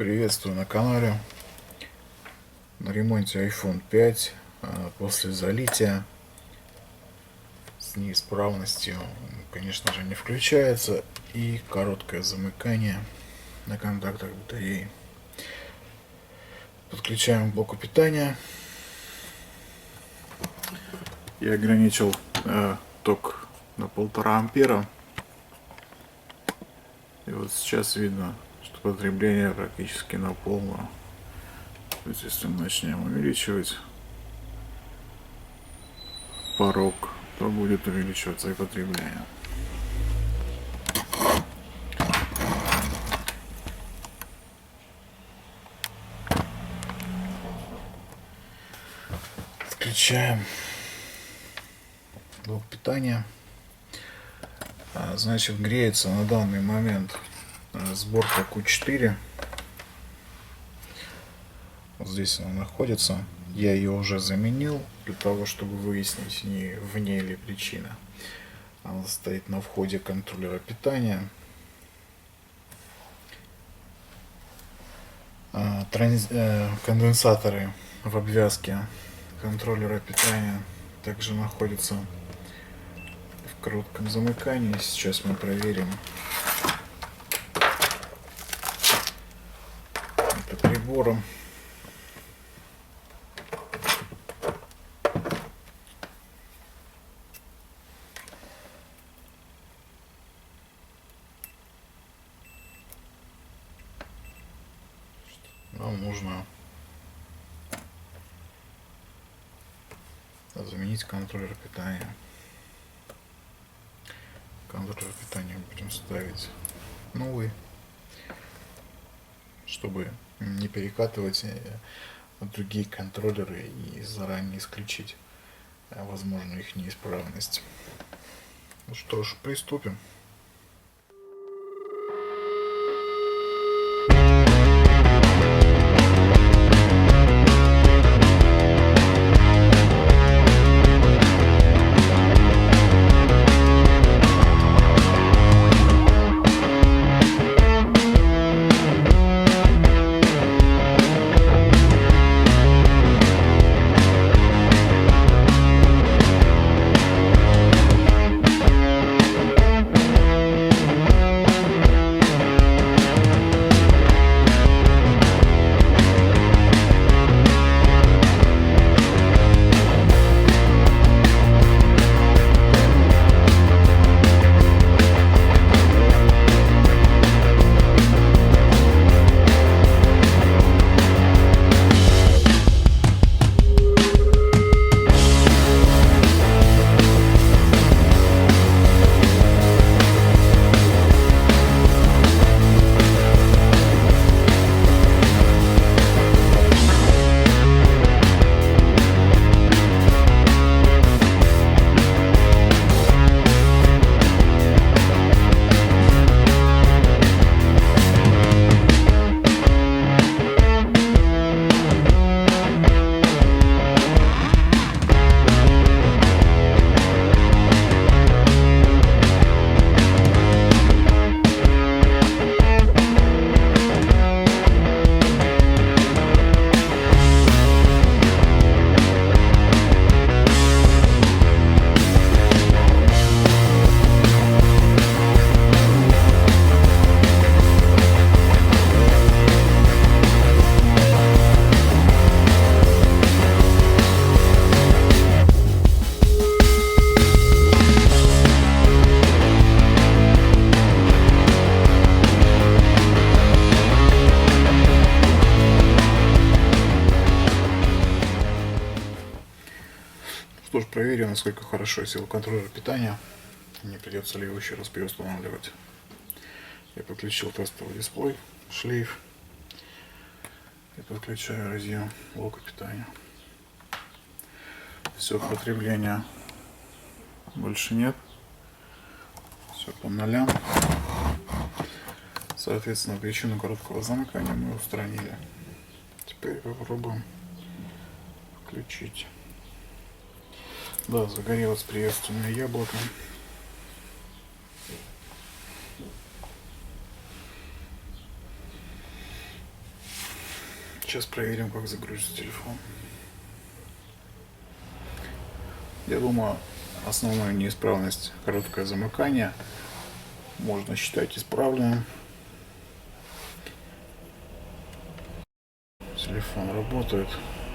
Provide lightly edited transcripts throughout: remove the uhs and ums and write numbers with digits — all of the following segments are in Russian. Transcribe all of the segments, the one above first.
Приветствую на канале. На ремонте iPhone 5 после залития с неисправностью, конечно же, не включается, и короткое замыкание на контактах батареи. Подключаем к блоку питания. Я ограничил ток на 1,5 ампера. И вот сейчас видно, что потребление практически на полную. То есть если мы начнем увеличивать порог, то будет увеличиваться и потребление. Включаем блок питания. Значит, греется на данный момент сборка Q4. Вот здесь она находится. Я ее уже заменил для того, чтобы выяснить, не в ней ли причина. Она стоит на входе контроллера питания. Конденсаторы в обвязке контроллера питания также находятся в коротком замыкании. Сейчас мы проверим это прибором. Нам нужно заменить контроллер питания. Контроллер питания будем ставить новый, чтобы не перекатывать другие контроллеры и заранее исключить возможную их неисправность. Ну что ж, приступим. Что ж, проверим, насколько хорошо сел контроллер питания. Не придется ли его еще раз переустанавливать. Я подключил тестовый дисплей, шлейф. И подключаю разъем блока питания. Все, потребления больше нет. Все по нулям. Соответственно, причину короткого замыкания мы устранили. Теперь попробуем включить. Да, загорелось приветственное яблоко. Сейчас проверим, как загрузится телефон. Я думаю, основную неисправность — короткое замыкание — можно считать исправленным. Телефон работает,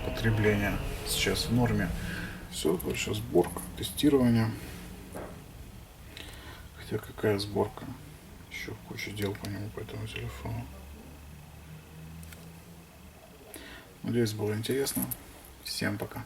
потребление сейчас в норме. Все, дальше сборка, тестирование. Хотя какая сборка? Еще куча дел по нему, по этому телефону. Надеюсь, было интересно. Всем пока.